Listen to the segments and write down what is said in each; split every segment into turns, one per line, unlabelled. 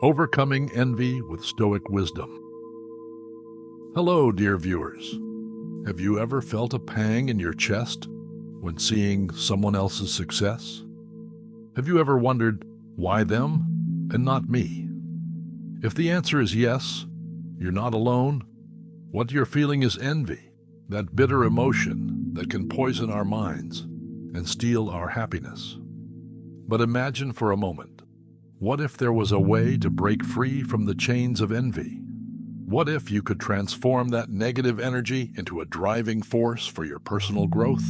Overcoming Envy with Stoic Wisdom. Hello, dear viewers. Have you ever felt a pang in your chest when seeing someone else's success? Have you ever wondered, why them and not me? If the answer is yes, you're not alone. What you're feeling is envy, that bitter emotion that can poison our minds and steal our happiness. But imagine for a moment, what if there was a way to break free from the chains of envy? What if you could transform that negative energy into a driving force for your personal growth?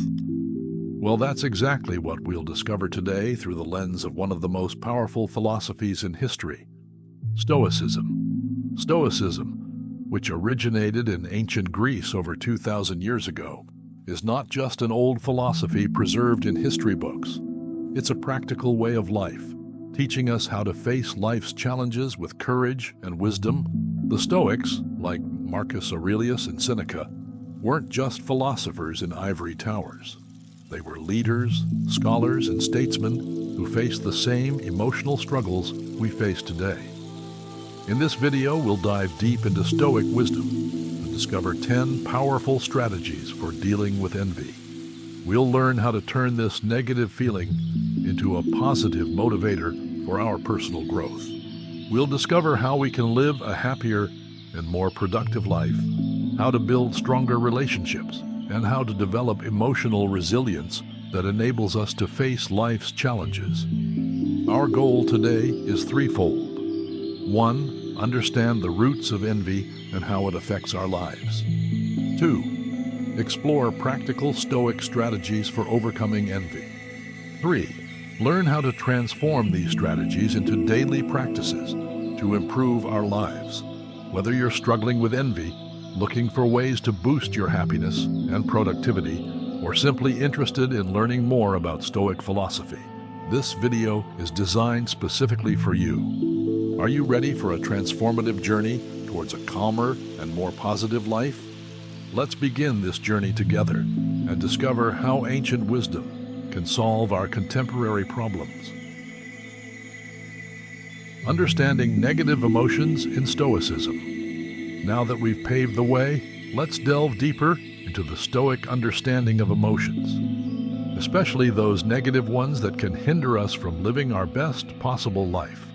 Well, that's exactly what we'll discover today through the lens of one of the most powerful philosophies in history, Stoicism. Stoicism, which originated in ancient Greece over 2,000 years ago, is not just an old philosophy preserved in history books. It's a practical way of life, teaching us how to face life's challenges with courage and wisdom. The Stoics, like Marcus Aurelius and Seneca, weren't just philosophers in ivory towers. They were leaders, scholars, and statesmen who faced the same emotional struggles we face today. In this video, we'll dive deep into Stoic wisdom and discover 10 powerful strategies for dealing with envy. We'll learn how to turn this negative feeling into a positive motivator for our personal growth. We'll discover how we can live a happier and more productive life, how to build stronger relationships, and how to develop emotional resilience that enables us to face life's challenges. Our goal today is threefold. 1. Understand the roots of envy and how it affects our lives. 2. Explore practical Stoic strategies for overcoming envy. 3. Learn how to transform these strategies into daily practices to improve our lives. Whether you're struggling with envy, looking for ways to boost your happiness and productivity, or simply interested in learning more about Stoic philosophy, this video is designed specifically for you. Are you ready for a transformative journey towards a calmer and more positive life? Let's begin this journey together and discover how ancient wisdom can solve our contemporary problems. Understanding negative emotions in Stoicism. Now that we've paved the way, let's delve deeper into the Stoic understanding of emotions, especially those negative ones that can hinder us from living our best possible life.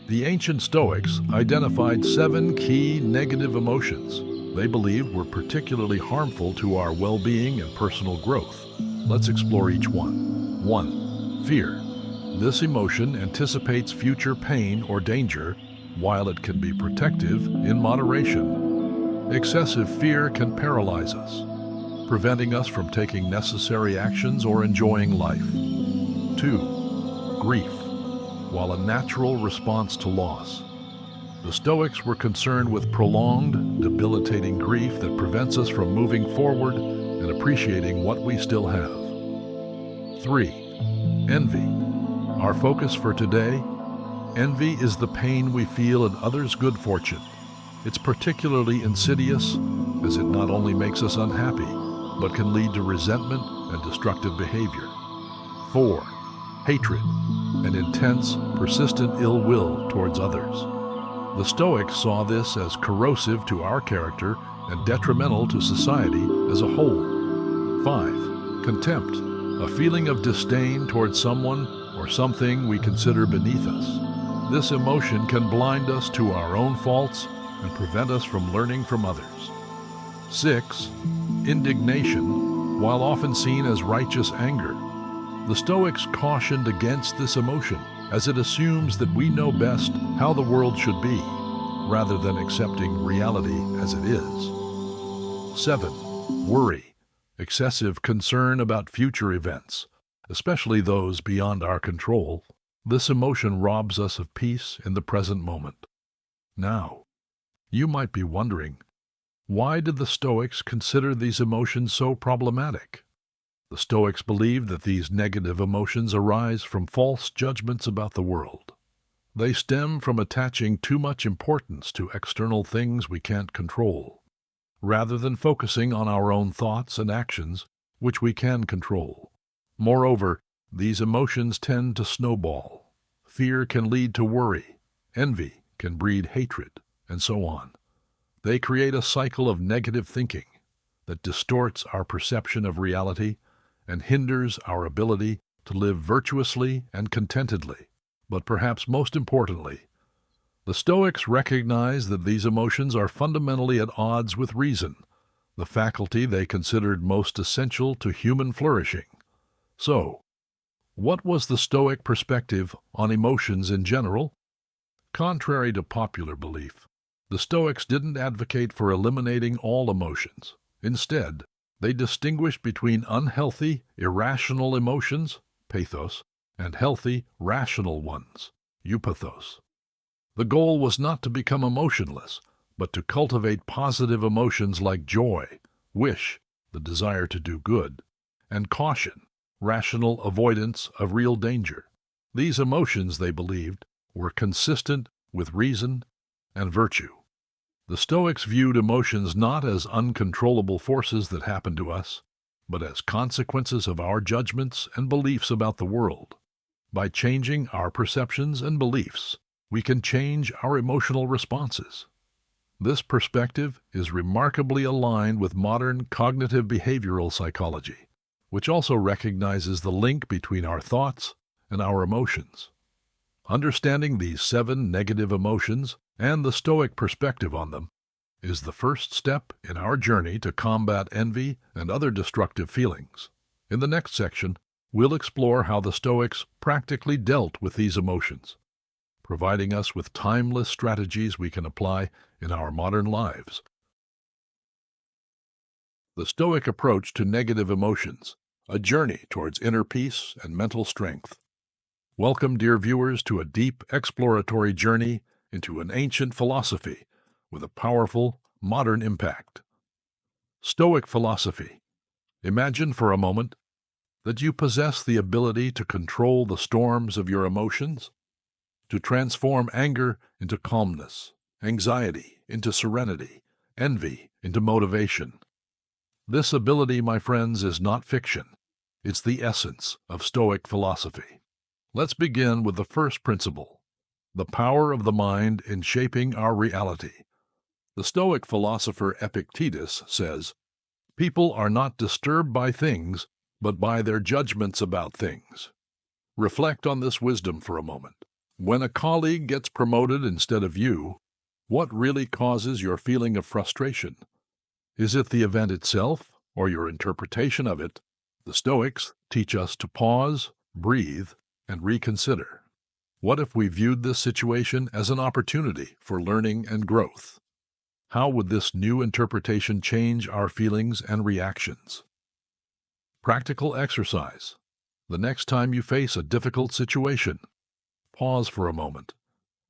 The ancient Stoics identified 7 key negative emotions they believed were particularly harmful to our well-being and personal growth. Let's explore each one. 1. Fear. This emotion anticipates future pain or danger, while it can be protective in moderation. Excessive fear can paralyze us, preventing us from taking necessary actions or enjoying life. 2. Grief. While a natural response to loss, the Stoics were concerned with prolonged, debilitating grief that prevents us from moving forward and appreciating what we still have. 3. Envy. Our focus for today: envy is the pain we feel at others' good fortune. It's particularly insidious, as it not only makes us unhappy, but can lead to resentment and destructive behavior. 4. Hatred, an intense, persistent ill will towards others. The Stoics saw this as corrosive to our character and detrimental to society as a whole. 5. Contempt, a feeling of disdain towards someone or something we consider beneath us. This emotion can blind us to our own faults and prevent us from learning from others. 6. Indignation, while often seen as righteous anger. The Stoics cautioned against this emotion, as it assumes that we know best how the world should be, rather than accepting reality as it is. 7. Worry, excessive concern about future events, especially those beyond our control. This emotion robs us of peace in the present moment. Now, you might be wondering, why did the Stoics consider these emotions so problematic? The Stoics believed that these negative emotions arise from false judgments about the world. They stem from attaching too much importance to external things we can't control, rather than focusing on our own thoughts and actions, which we can control. Moreover, these emotions tend to snowball. Fear can lead to worry, Envy can breed hatred, and so on. They create a cycle of negative thinking that distorts our perception of reality and hinders our ability to live virtuously and contentedly. But perhaps most importantly, the Stoics recognize that these emotions are fundamentally at odds with reason, the faculty they considered most essential to human flourishing. So, what was the Stoic perspective on emotions in general? Contrary to popular belief, the Stoics didn't advocate for eliminating all emotions. Instead, they distinguished between unhealthy, irrational emotions, pathos, and healthy, rational ones, eupathos. The goal was not to become emotionless, but to cultivate positive emotions like joy, wish, the desire to do good, and caution, rational avoidance of real danger. These emotions, they believed, were consistent with reason and virtue. The Stoics viewed emotions not as uncontrollable forces that happen to us, but as consequences of our judgments and beliefs about the world. By changing our perceptions and beliefs, we can change our emotional responses. This perspective is remarkably aligned with modern cognitive behavioral psychology, which also recognizes the link between our thoughts and our emotions. Understanding these 7 negative emotions and the Stoic perspective on them is the first step in our journey to combat envy and other destructive feelings. In the next section, we'll explore how the Stoics practically dealt with these emotions, providing us with timeless strategies we can apply in our modern lives. The Stoic approach to negative emotions, a journey towards inner peace and mental strength. Welcome, dear viewers, to a deep exploratory journey into an ancient philosophy with a powerful, modern impact. Stoic philosophy. Imagine for a moment that you possess the ability to control the storms of your emotions, to transform anger into calmness, anxiety into serenity, envy into motivation. This ability, my friends, is not fiction. It's the essence of Stoic philosophy. Let's begin with the first principle, the power of the mind in shaping our reality. The Stoic philosopher Epictetus says, "People are not disturbed by things, but by their judgments about things." Reflect on this wisdom for a moment. When a colleague gets promoted instead of you, what really causes your feeling of frustration? Is it the event itself or your interpretation of it? The Stoics teach us to pause, breathe, and reconsider. What if we viewed this situation as an opportunity for learning and growth? How would this new interpretation change our feelings and reactions? Practical exercise. The next time you face a difficult situation, pause for a moment,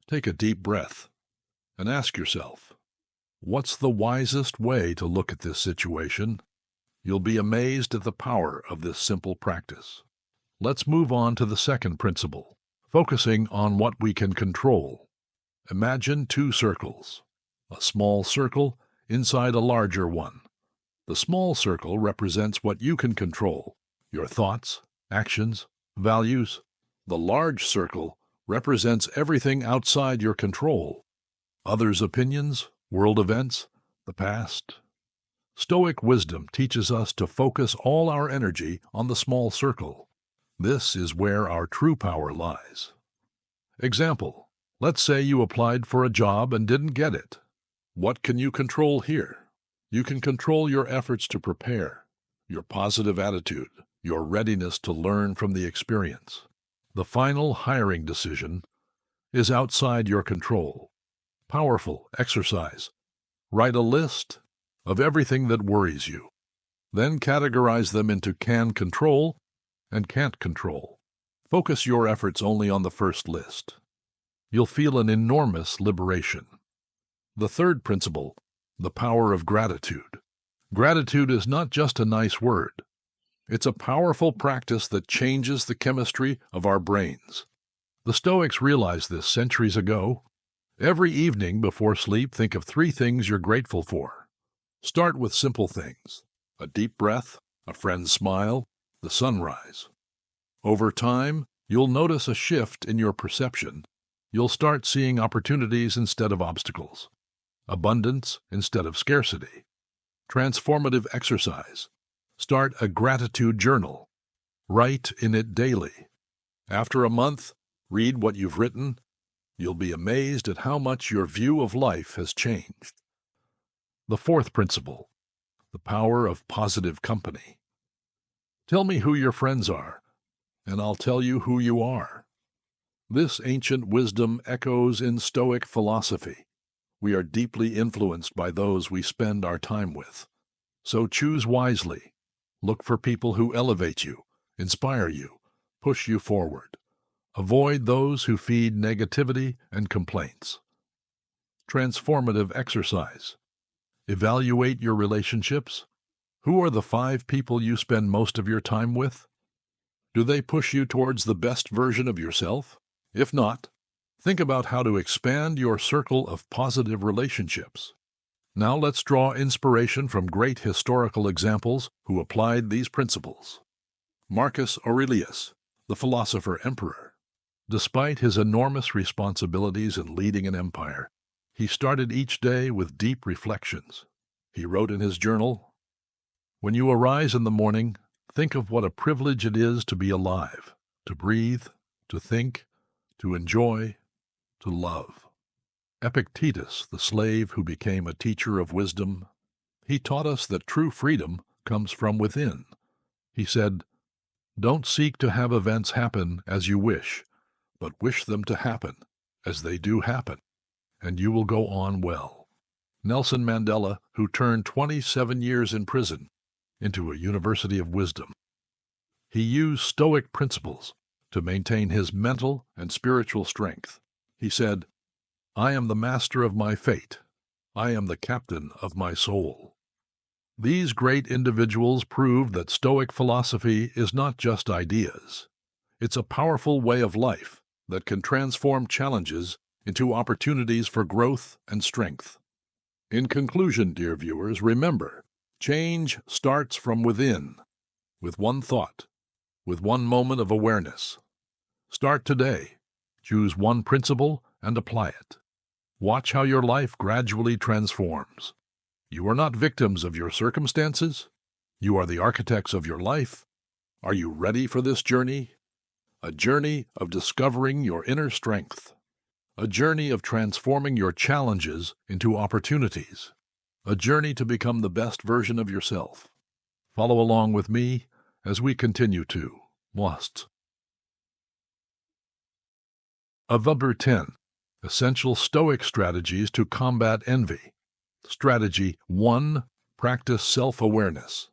take a deep breath, and ask yourself, what's the wisest way to look at this situation? You'll be amazed at the power of this simple practice. Let's move on to the second principle, focusing on what we can control. Imagine 2 circles, a small circle inside a larger one. The small circle represents what you can control, your thoughts, actions, values. The large circle represents everything outside your control, others' opinions, world events, the past. Stoic wisdom teaches us to focus all our energy on the small circle. This is where our true power lies. Example, let's say you applied for a job and didn't get it. What can you control here? You can control your efforts to prepare, your positive attitude, your readiness to learn from the experience. The final hiring decision is outside your control. Powerful exercise. Write a list of everything that worries you. Then categorize them into can control and can't control. Focus your efforts only on the first list. You'll feel an enormous liberation. The third principle, the power of gratitude. Gratitude is not just a nice word. It's a powerful practice that changes the chemistry of our brains. The Stoics realized this centuries ago. Every evening before sleep, think of 3 things you're grateful for. Start with simple things: a deep breath, a friend's smile, the sunrise. Over time, you'll notice a shift in your perception. You'll start seeing opportunities instead of obstacles, abundance instead of scarcity. Transformative exercise. Start a gratitude journal. Write in it daily. After a month, read what you've written. You'll be amazed at how much your view of life has changed. The fourth principle, the power of positive company. Tell me who your friends are, and I'll tell you who you are. This ancient wisdom echoes in Stoic philosophy. We are deeply influenced by those we spend our time with. So choose wisely. Look for people who elevate you, inspire you, push you forward. Avoid those who feed negativity and complaints. Transformative exercise. Evaluate your relationships. Who are the 5 people you spend most of your time with? Do they push you towards the best version of yourself? If not, think about how to expand your circle of positive relationships. Now let's draw inspiration from great historical examples who applied these principles. Marcus Aurelius, the philosopher-emperor. Despite his enormous responsibilities in leading an empire, he started each day with deep reflections. He wrote in his journal, "When you arise in the morning, think of what a privilege it is to be alive, to breathe, to think, to enjoy, to love." Epictetus, the slave who became a teacher of wisdom, he taught us that true freedom comes from within. He said, "Don't seek to have events happen as you wish, but wish them to happen as they do happen, and you will go on well." Nelson Mandela, who turned 27 years in prison into a university of wisdom, he used Stoic principles to maintain his mental and spiritual strength. He said, "I am the master of my fate. I am the captain of my soul." These great individuals proved that Stoic philosophy is not just ideas. It's a powerful way of life that can transform challenges into opportunities for growth and strength. In conclusion, dear viewers, remember, change starts from within, with one thought, with one moment of awareness. Start today. Choose one principle and apply it. Watch how your life gradually transforms. You are not victims of your circumstances. You are the architects of your life. Are you ready for this journey? A journey of discovering your inner strength. A journey of transforming your challenges into opportunities. A journey to become the best version of yourself. Follow along with me as we continue to Lost. Number 10. Essential Stoic Strategies to Combat Envy. Strategy 1. Practice self-awareness.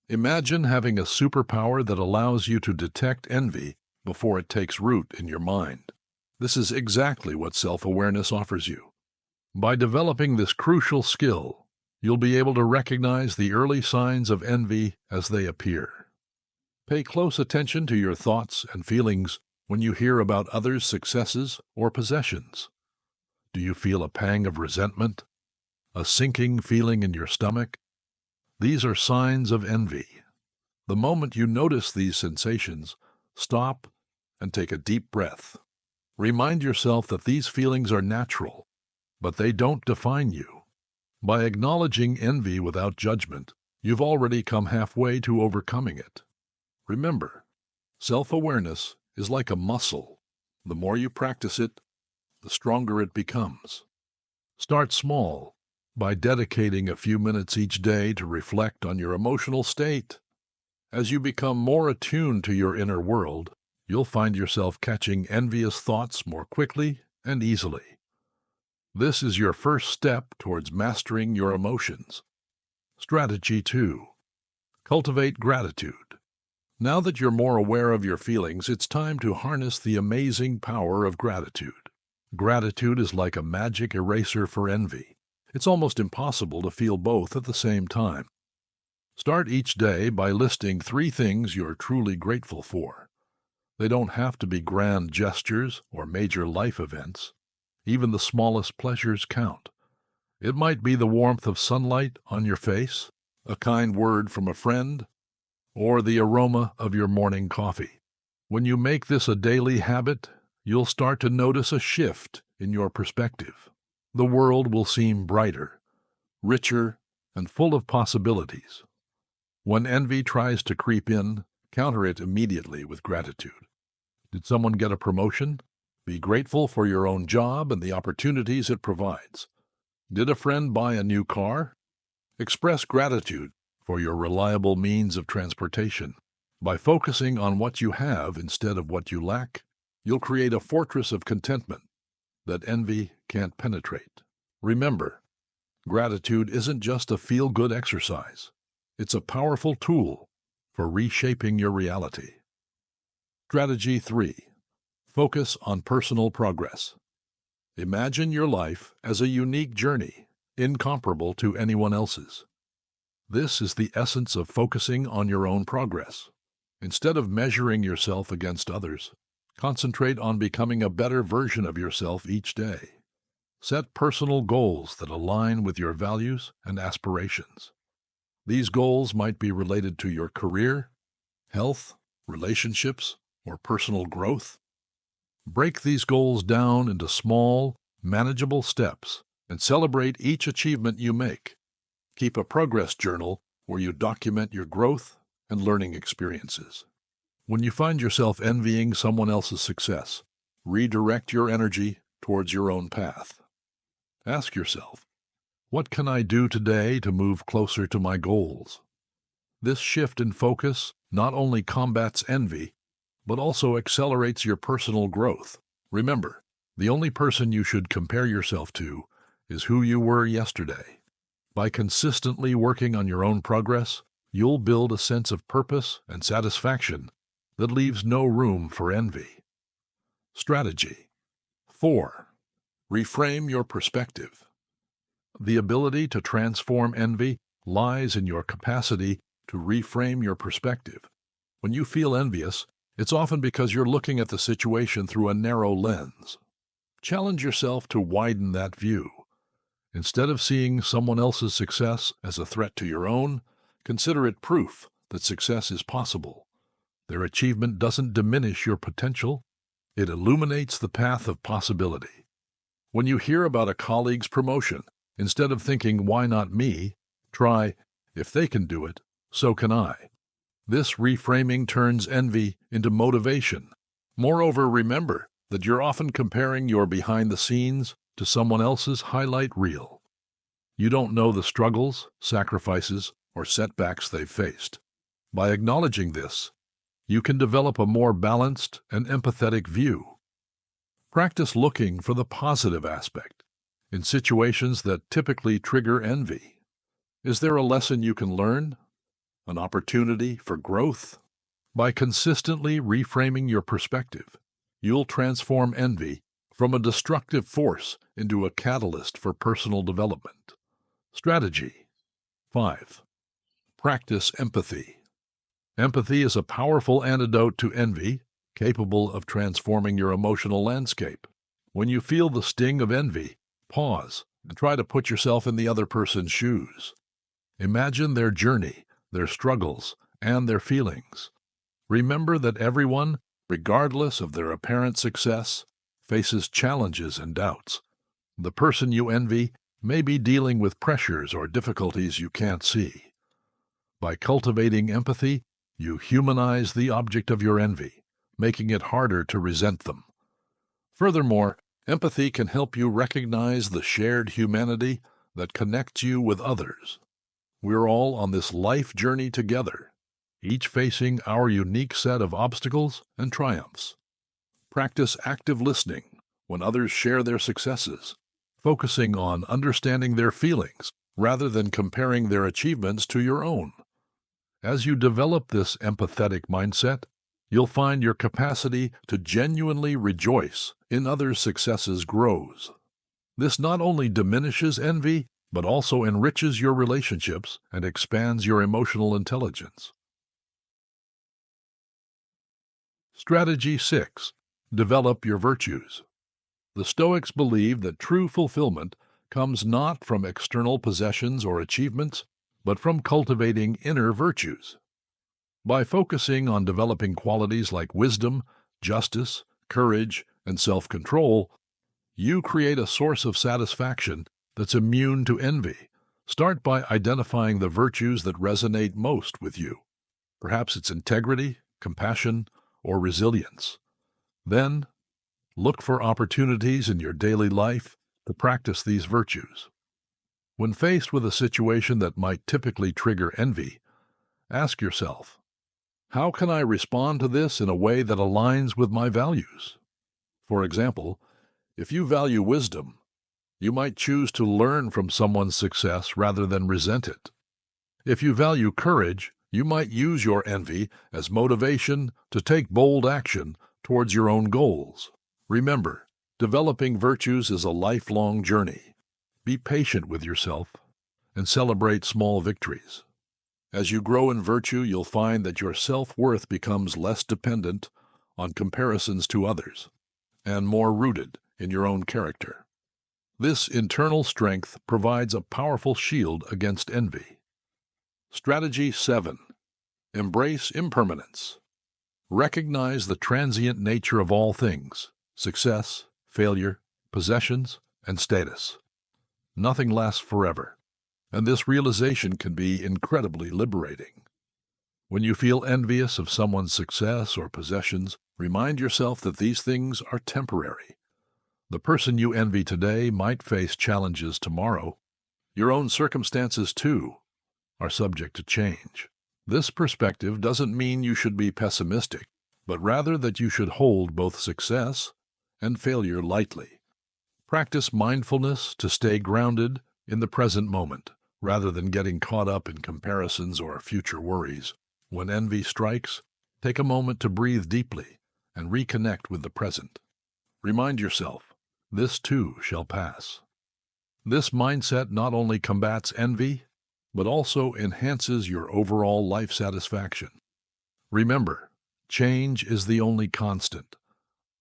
Imagine having a superpower that allows you to detect envy before it takes root in your mind. This is exactly what self-awareness offers you. By developing this crucial skill, you'll be able to recognize the early signs of envy as they appear. Pay close attention to your thoughts and feelings when you hear about others' successes or possessions. Do you feel a pang of resentment? A sinking feeling in your stomach? These are signs of envy. The moment you notice these sensations, stop and take a deep breath. Remind yourself that these feelings are natural, but they don't define you. By acknowledging envy without judgment, you've already come halfway to overcoming it. Remember, self-awareness is like a muscle. The more you practice it, the stronger it becomes. Start small by dedicating a few minutes each day to reflect on your emotional state. As you become more attuned to your inner world, you'll find yourself catching envious thoughts more quickly and easily. This is your first step towards mastering your emotions. Strategy 2. Cultivate gratitude. Now that you're more aware of your feelings, it's time to harness the amazing power of gratitude. Gratitude is like a magic eraser for envy. It's almost impossible to feel both at the same time. Start each day by listing 3 things you're truly grateful for. They don't have to be grand gestures or major life events. Even the smallest pleasures count. It might be the warmth of sunlight on your face, a kind word from a friend, or the aroma of your morning coffee. When you make this a daily habit, you'll start to notice a shift in your perspective. The world will seem brighter, richer, and full of possibilities. When envy tries to creep in, counter it immediately with gratitude. Did someone get a promotion? Be grateful for your own job and the opportunities it provides. Did a friend buy a new car? Express gratitude for your reliable means of transportation. By focusing on what you have instead of what you lack, you'll create a fortress of contentment that envy can't penetrate. Remember, gratitude isn't just a feel-good exercise. It's a powerful tool for reshaping your reality. Strategy 3. Focus on personal progress. Imagine your life as a unique journey, incomparable to anyone else's. This is the essence of focusing on your own progress. Instead of measuring yourself against others, concentrate on becoming a better version of yourself each day. Set personal goals that align with your values and aspirations. These goals might be related to your career, health, relationships, or personal growth. Break these goals down into small, manageable steps and celebrate each achievement you make. Keep a progress journal where you document your growth and learning experiences. When you find yourself envying someone else's success, redirect your energy towards your own path. Ask yourself, what can I do today to move closer to my goals? This shift in focus not only combats envy, but also accelerates your personal growth. Remember, the only person you should compare yourself to is who you were yesterday. By consistently working on your own progress, you'll build a sense of purpose and satisfaction that leaves no room for envy. Strategy 4. Reframe your perspective. The ability to transform envy lies in your capacity to reframe your perspective. When you feel envious, it's often because you're looking at the situation through a narrow lens. Challenge yourself to widen that view. Instead of seeing someone else's success as a threat to your own, consider it proof that success is possible. Their achievement doesn't diminish your potential, it illuminates the path of possibility. When you hear about a colleague's promotion, instead of thinking, "Why not me?" try, "If they can do it, so can I." This reframing turns envy into motivation. Moreover, remember that you're often comparing your behind the scenes to someone else's highlight reel. You don't know the struggles, sacrifices, or setbacks they've faced. By acknowledging this, you can develop a more balanced and empathetic view. Practice looking for the positive aspect in situations that typically trigger envy. Is there a lesson you can learn? An opportunity for growth? By consistently reframing your perspective, you'll transform envy from a destructive force into a catalyst for personal development. Strategy 5. Practice empathy. Empathy is a powerful antidote to envy, capable of transforming your emotional landscape. When you feel the sting of envy, pause and try to put yourself in the other person's shoes. Imagine their journey, their struggles, and their feelings. Remember that everyone, regardless of their apparent success, faces challenges and doubts. The person you envy may be dealing with pressures or difficulties you can't see. By cultivating empathy, you humanize the object of your envy, making it harder to resent them. Furthermore, empathy can help you recognize the shared humanity that connects you with others. We're all on this life journey together, each facing our unique set of obstacles and triumphs. Practice active listening when others share their successes, focusing on understanding their feelings rather than comparing their achievements to your own. As you develop this empathetic mindset, you'll find your capacity to genuinely rejoice in others' successes grows. This not only diminishes envy, but also enriches your relationships and expands your emotional intelligence. Strategy 6. Develop your virtues. The Stoics believe that true fulfillment comes not from external possessions or achievements, but from cultivating inner virtues. By focusing on developing qualities like wisdom, justice, courage, and self-control, you create a source of satisfaction that's immune to envy. Start by identifying the virtues that resonate most with you. Perhaps it's integrity, compassion, or resilience. Then, look for opportunities in your daily life to practice these virtues. When faced with a situation that might typically trigger envy, ask yourself, how can I respond to this in a way that aligns with my values? For example, if you value wisdom, you might choose to learn from someone's success rather than resent it. If you value courage, you might use your envy as motivation to take bold action towards your own goals. Remember, developing virtues is a lifelong journey. Be patient with yourself and celebrate small victories. As you grow in virtue, you'll find that your self-worth becomes less dependent on comparisons to others and more rooted in your own character. This internal strength provides a powerful shield against envy. Strategy 7. Embrace impermanence. Recognize the transient nature of all things: success, failure, possessions, and status. Nothing lasts forever, and this realization can be incredibly liberating. When you feel envious of someone's success or possessions, remind yourself that these things are temporary. The person you envy today might face challenges tomorrow. Your own circumstances, too, are subject to change. This perspective doesn't mean you should be pessimistic, but rather that you should hold both success and failure lightly. Practice mindfulness to stay grounded in the present moment, rather than getting caught up in comparisons or future worries. When envy strikes, take a moment to breathe deeply and reconnect with the present. Remind yourself, this too shall pass. This mindset not only combats envy, but also enhances your overall life satisfaction. Remember, change is the only constant.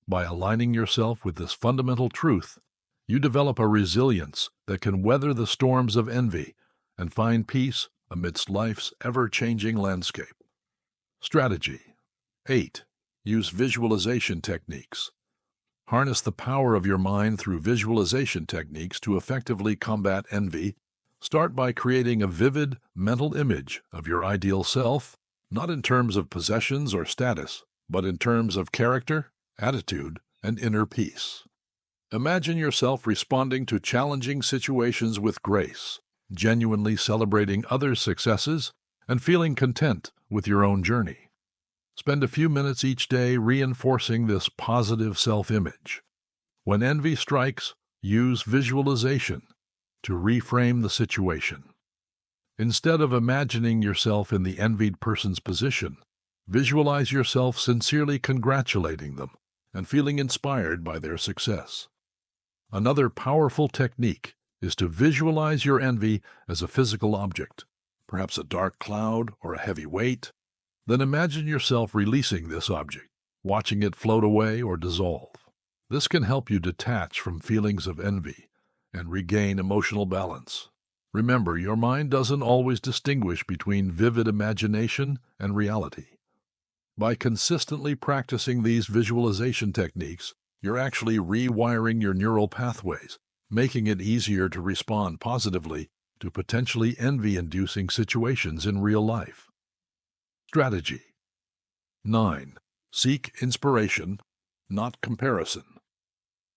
By aligning yourself with this fundamental truth, you develop a resilience that can weather the storms of envy and find peace amidst life's ever-changing landscape. Strategy 8. Use visualization techniques. Harness the power of your mind through visualization techniques to effectively combat envy. Start by creating a vivid mental image of your ideal self, not in terms of possessions or status, but in terms of character, attitude, and inner peace. Imagine yourself responding to challenging situations with grace, genuinely celebrating others' successes, and feeling content with your own journey. Spend a few minutes each day reinforcing this positive self-image. When envy strikes, use visualization to reframe the situation. Instead of imagining yourself in the envied person's position, visualize yourself sincerely congratulating them and feeling inspired by their success. Another powerful technique is to visualize your envy as a physical object, perhaps a dark cloud or a heavy weight. Then imagine yourself releasing this object, watching it float away or dissolve. This can help you detach from feelings of envy and regain emotional balance. Remember, your mind doesn't always distinguish between vivid imagination and reality. By consistently practicing these visualization techniques, you're actually rewiring your neural pathways, making it easier to respond positively to potentially envy-inducing situations in real life. Strategy 9. Seek inspiration, not comparison.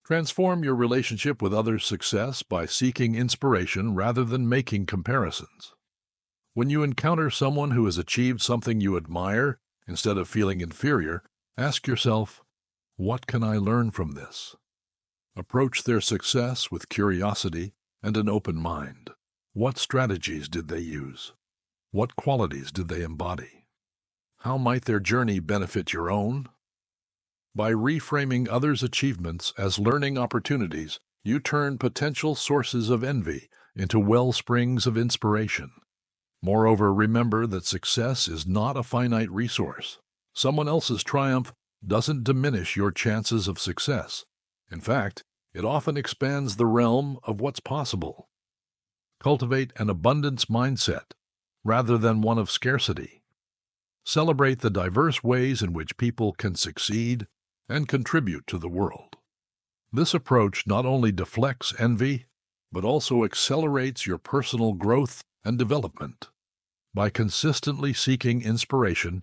Transform your relationship with others' success by seeking inspiration rather than making comparisons. When you encounter someone who has achieved something you admire, instead of feeling inferior, ask yourself, what can I learn from this? Approach their success with curiosity and an open mind. What strategies did they use? What qualities did they embody? How might their journey benefit your own? By reframing others' achievements as learning opportunities, you turn potential sources of envy into wellsprings of inspiration. Moreover, remember that success is not a finite resource. Someone else's triumph doesn't diminish your chances of success. In fact, it often expands the realm of what's possible. Cultivate an abundance mindset rather than one of scarcity. Celebrate the diverse ways in which people can succeed and contribute to the world. This approach not only deflects envy, but also accelerates your personal growth and development. By consistently seeking inspiration,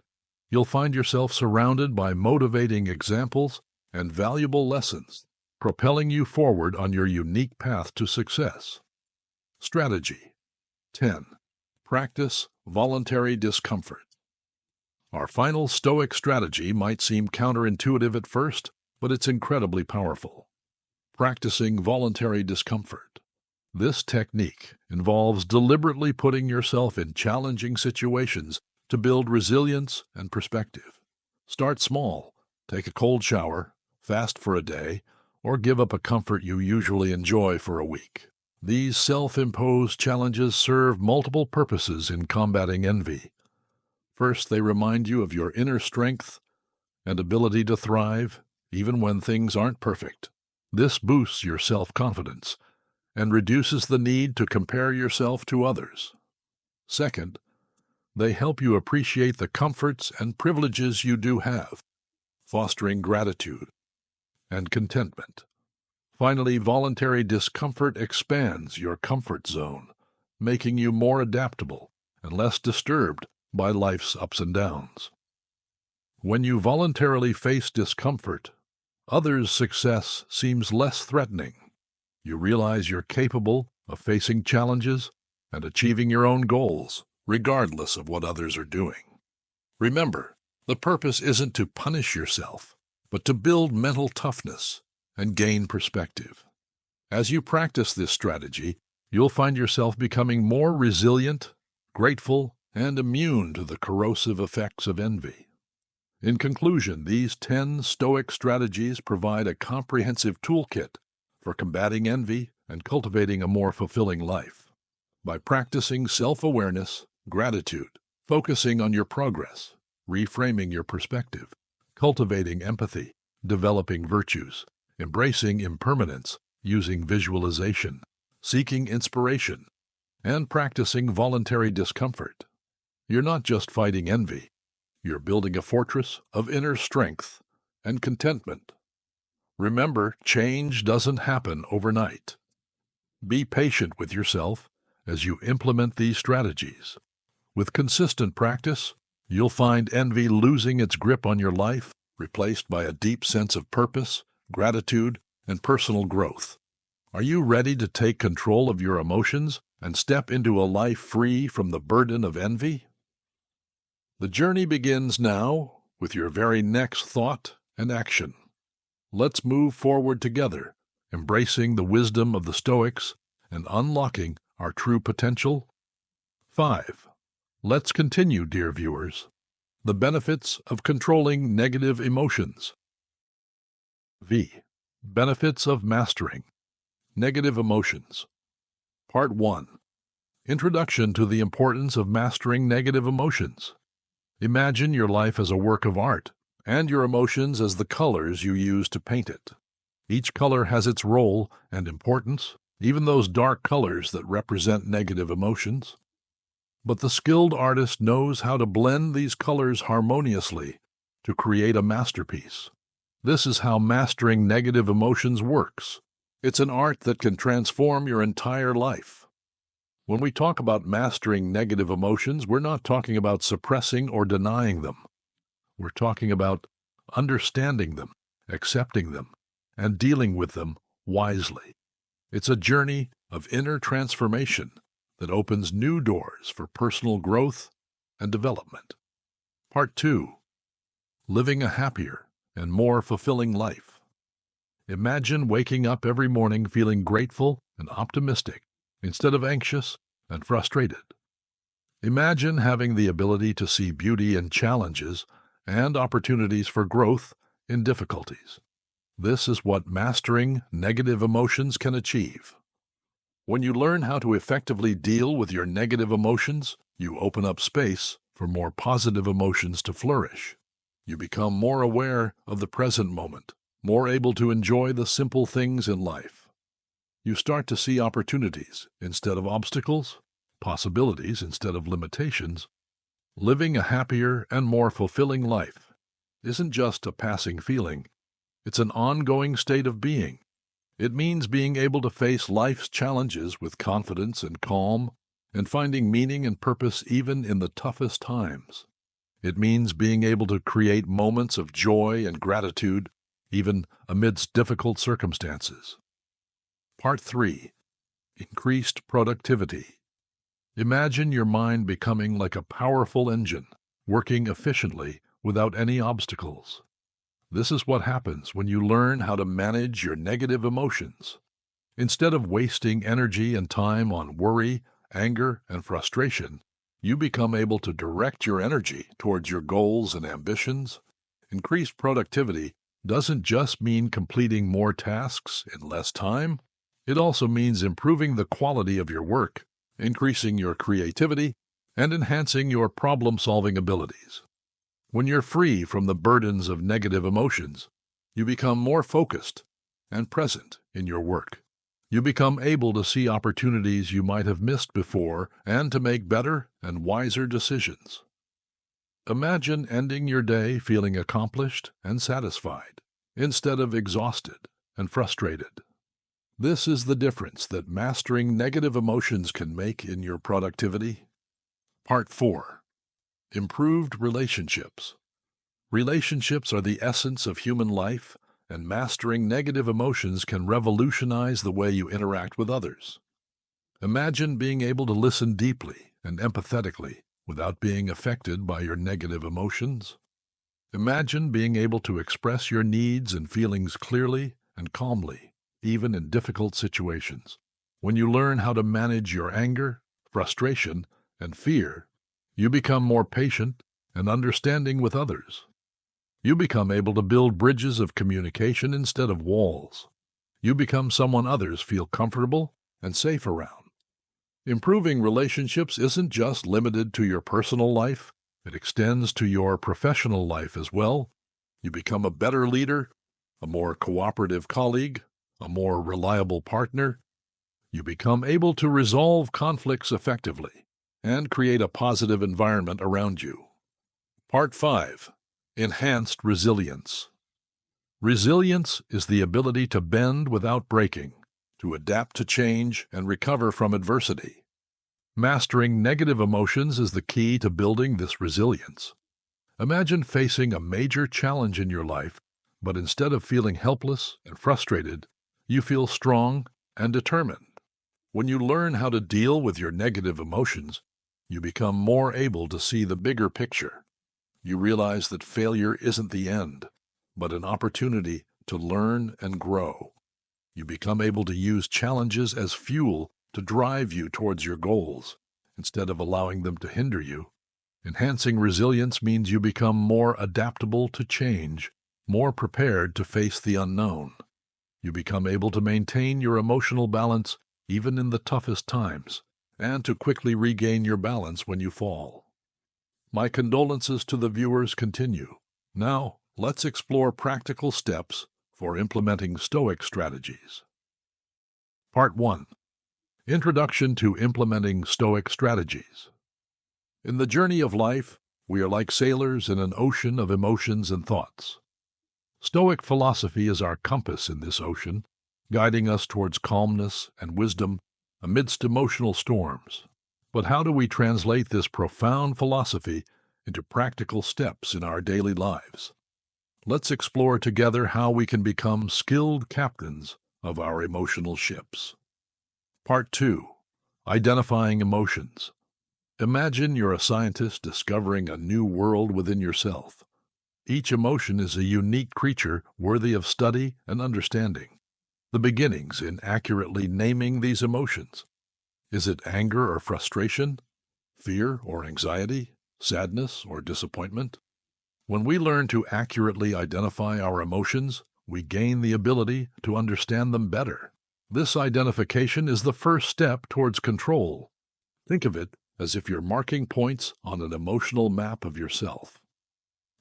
you'll find yourself surrounded by motivating examples and valuable lessons, propelling you forward on your unique path to success. Strategy 10. Practice voluntary discomfort. Our final Stoic strategy might seem counterintuitive at first, but it's incredibly powerful. Practicing voluntary discomfort. This technique involves deliberately putting yourself in challenging situations to build resilience and perspective. Start small, take a cold shower, fast for a day, or give up a comfort you usually enjoy for a week. These self-imposed challenges serve multiple purposes in combating envy. First, they remind you of your inner strength and ability to thrive, even when things aren't perfect. This boosts your self-confidence and reduces the need to compare yourself to others. Second, they help you appreciate the comforts and privileges you do have, fostering gratitude and contentment. Finally, voluntary discomfort expands your comfort zone, making you more adaptable and less disturbed by life's ups and downs. When you voluntarily face discomfort, others' success seems less threatening. You realize you're capable of facing challenges and achieving your own goals, regardless of what others are doing. Remember, the purpose isn't to punish yourself, but to build mental toughness and gain perspective. As you practice this strategy, you'll find yourself becoming more resilient, grateful, and immune to the corrosive effects of envy. In conclusion, these 10 Stoic strategies provide a comprehensive toolkit for combating envy and cultivating a more fulfilling life. By practicing self-awareness, gratitude, focusing on your progress, reframing your perspective, cultivating empathy, developing virtues, embracing impermanence, using visualization, seeking inspiration, and practicing voluntary discomfort, you're not just fighting envy, you're building a fortress of inner strength and contentment. Remember, change doesn't happen overnight. Be patient with yourself as you implement these strategies. With consistent practice, you'll find envy losing its grip on your life, replaced by a deep sense of purpose, gratitude, and personal growth. Are you ready to take control of your emotions and step into a life free from the burden of envy? The journey begins now with your very next thought and action. Let's move forward together, embracing the wisdom of the Stoics and unlocking our true potential. 5. Let's continue, dear viewers. The benefits of controlling negative emotions. Benefits of mastering negative emotions. Part 1. Introduction to the importance of mastering negative emotions. Imagine your life as a work of art, and your emotions as the colors you use to paint it. Each color has its role and importance, even those dark colors that represent negative emotions. But the skilled artist knows how to blend these colors harmoniously to create a masterpiece. This is how mastering negative emotions works. It's an art that can transform your entire life. When we talk about mastering negative emotions, we're not talking about suppressing or denying them. We're talking about understanding them, accepting them, and dealing with them wisely. It's a journey of inner transformation that opens new doors for personal growth and development. Part 2. Living a happier and more fulfilling life. Imagine waking up every morning feeling grateful and optimistic instead of anxious and frustrated. Imagine having the ability to see beauty in challenges and opportunities for growth in difficulties. This is what mastering negative emotions can achieve. When you learn how to effectively deal with your negative emotions, you open up space for more positive emotions to flourish. You become more aware of the present moment, more able to enjoy the simple things in life. You start to see opportunities instead of obstacles, possibilities instead of limitations. Living a happier and more fulfilling life isn't just a passing feeling, it's an ongoing state of being It means being able to face life's challenges with confidence and calm, and finding meaning and purpose even in the toughest times. It means being able to create moments of joy and gratitude even amidst difficult circumstances. Part 3. Increased productivity. Imagine your mind becoming like a powerful engine, working efficiently without any obstacles. This is what happens when you learn how to manage your negative emotions. Instead of wasting energy and time on worry, anger, and frustration, you become able to direct your energy towards your goals and ambitions. Increased productivity doesn't just mean completing more tasks in less time. It also means improving the quality of your work, increasing your creativity, and enhancing your problem-solving abilities. When you're free from the burdens of negative emotions, you become more focused and present in your work. You become able to see opportunities you might have missed before and to make better and wiser decisions. Imagine ending your day feeling accomplished and satisfied, instead of exhausted and frustrated. This is the difference that mastering negative emotions can make in your productivity. Part 4. Improved relationships. Relationships are the essence of human life, and mastering negative emotions can revolutionize the way you interact with others. Imagine being able to listen deeply and empathetically without being affected by your negative emotions. Imagine being able to express your needs and feelings clearly and calmly, even in difficult situations. When you learn how to manage your anger, frustration, and fear, you become more patient and understanding with others. You become able to build bridges of communication instead of walls. You become someone others feel comfortable and safe around. Improving relationships isn't just limited to your personal life, it extends to your professional life as well. You become a better leader, a more cooperative colleague, a more reliable partner. You become able to resolve conflicts effectively and create a positive environment around you. Part 5. Enhanced resilience. Resilience is the ability to bend without breaking, to adapt to change and recover from adversity. Mastering negative emotions is the key to building this resilience. Imagine facing a major challenge in your life, but instead of feeling helpless and frustrated, you feel strong and determined. When you learn how to deal with your negative emotions, you become more able to see the bigger picture. You realize that failure isn't the end, but an opportunity to learn and grow. You become able to use challenges as fuel to drive you towards your goals, instead of allowing them to hinder you. Enhancing resilience means you become more adaptable to change, more prepared to face the unknown. You become able to maintain your emotional balance even in the toughest times, and to quickly regain your balance when you fall. My condolences to the viewers continue. Now, let's explore practical steps for implementing Stoic strategies. Part 1. Introduction to implementing Stoic strategies. In the journey of life, we are like sailors in an ocean of emotions and thoughts. Stoic philosophy is our compass in this ocean, guiding us towards calmness and wisdom amidst emotional storms. But how do we translate this profound philosophy into practical steps in our daily lives? Let's explore together how we can become skilled captains of our emotional ships. Part 2. Identifying emotions. Imagine you're a scientist discovering a new world within yourself. Each emotion is a unique creature worthy of study and understanding. The beginnings in accurately naming these emotions. Is it anger or frustration, fear or anxiety, sadness or disappointment? When we learn to accurately identify our emotions, we gain the ability to understand them better. This identification is the first step towards control. Think of it as if you're marking points on an emotional map of yourself.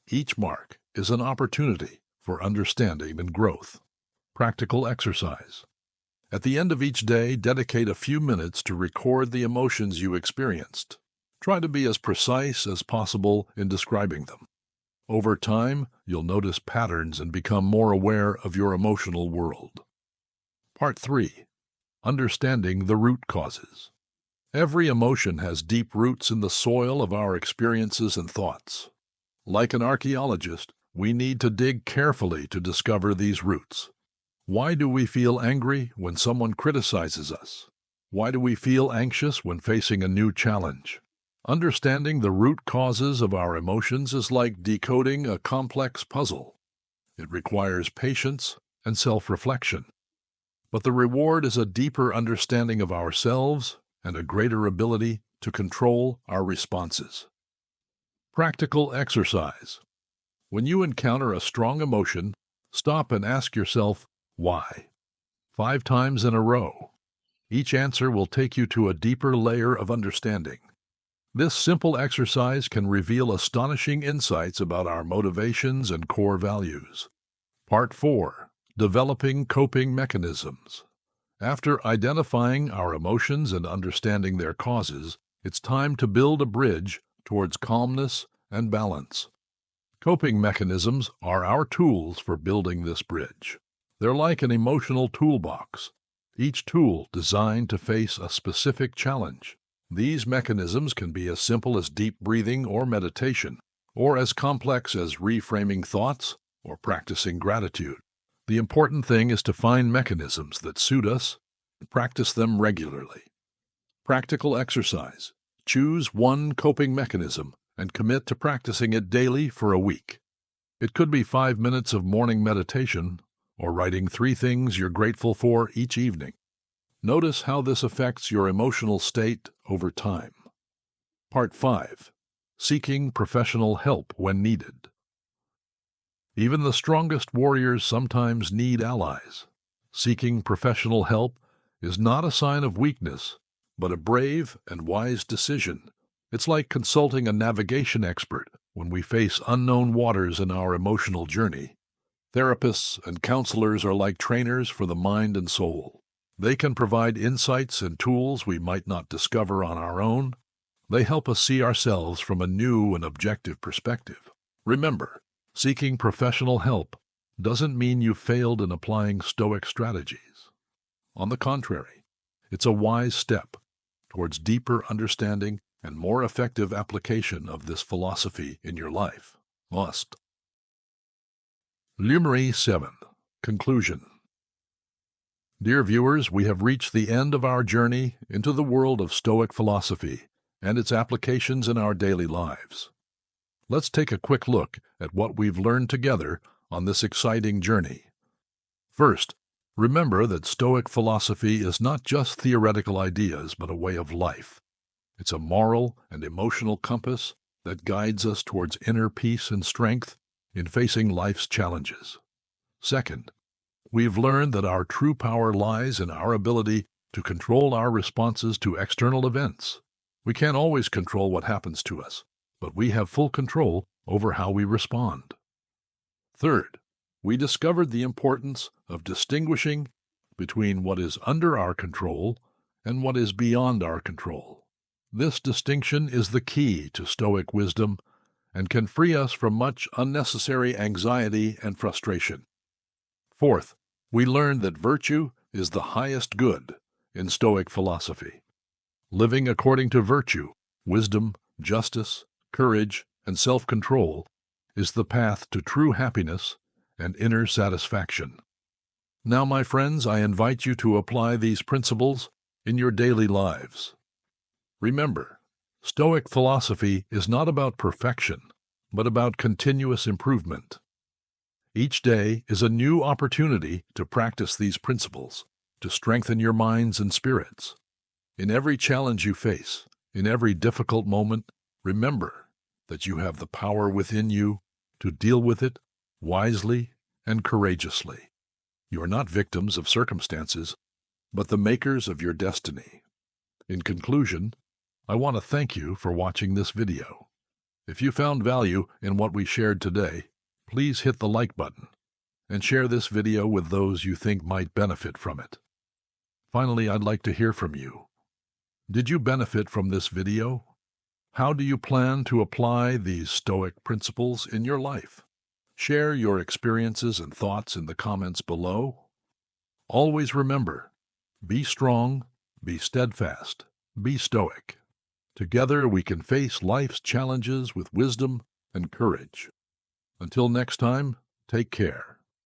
Each mark is an opportunity for understanding and growth. Practical exercise. At the end of each day, dedicate a few minutes to record the emotions you experienced. Try to be as precise as possible in describing them. Over time, you'll notice patterns and become more aware of your emotional world. Part 3. Understanding the root causes. Every emotion has deep roots in the soil of our experiences and thoughts. Like an archaeologist, we need to dig carefully to discover these roots. Why do we feel angry when someone criticizes us? Why do we feel anxious when facing a new challenge? Understanding the root causes of our emotions is like decoding a complex puzzle. It requires patience and self-reflection. But the reward is a deeper understanding of ourselves and a greater ability to control our responses. Practical exercise. When you encounter a strong emotion, stop and ask yourself, why? 5 times in a row. Each answer will take you to a deeper layer of understanding. This simple exercise can reveal astonishing insights about our motivations and core values. Part 4. Developing coping mechanisms. After identifying our emotions and understanding their causes, it's time to build a bridge towards calmness and balance. Coping mechanisms are our tools for building this bridge. They're like an emotional toolbox, each tool designed to face a specific challenge. These mechanisms can be as simple as deep breathing or meditation, or as complex as reframing thoughts or practicing gratitude. The important thing is to find mechanisms that suit us and practice them regularly. Practical exercise. Choose one coping mechanism and commit to practicing it daily for a week. It could be 5 minutes of morning meditation or writing 3 things you're grateful for each evening. Notice how this affects your emotional state over time. Part 5. Seeking professional help when needed. Even the strongest warriors sometimes need allies. Seeking professional help is not a sign of weakness, but a brave and wise decision. It's like consulting a navigation expert when we face unknown waters in our emotional journey. Therapists and counselors are like trainers for the mind and soul. They can provide insights and tools we might not discover on our own. They help us see ourselves from a new and objective perspective. Remember, seeking professional help doesn't mean you failed in applying Stoic strategies. On the contrary, it's a wise step towards deeper understanding and more effective application of this philosophy in your life. Must. Luminary 7. Conclusion. Dear viewers, we have reached the end of our journey into the world of Stoic philosophy and its applications in our daily lives. Let's take a quick look at what we've learned together on this exciting journey. First, remember that Stoic philosophy is not just theoretical ideas, but a way of life. It's a moral and emotional compass that guides us towards inner peace and strength in facing life's challenges. Second, we've learned that our true power lies in our ability to control our responses to external events. We can't always control what happens to us, but we have full control over how we respond. Third, we discovered the importance of distinguishing between what is under our control and what is beyond our control. This distinction is the key to Stoic wisdom and can free us from much unnecessary anxiety and frustration. Fourth, we learned that virtue is the highest good in Stoic philosophy. Living according to virtue, wisdom, justice, courage, and self-control is the path to true happiness and inner satisfaction. Now, my friends, I invite you to apply these principles in your daily lives. Remember, Stoic philosophy is not about perfection, but about continuous improvement. Each day is a new opportunity to practice these principles, to strengthen your minds and spirits. In every challenge you face, in every difficult moment, remember that you have the power within you to deal with it wisely and courageously. You are not victims of circumstances, but the makers of your destiny. In conclusion, I want to thank you for watching this video. If you found value in what we shared today, please hit the like button and share this video with those you think might benefit from it. Finally, I'd like to hear from you. Did you benefit from this video? How do you plan to apply these Stoic principles in your life? Share your experiences and thoughts in the comments below. Always remember, be strong, be steadfast, be stoic. Together we can face life's challenges with wisdom and courage. Until next time, take care.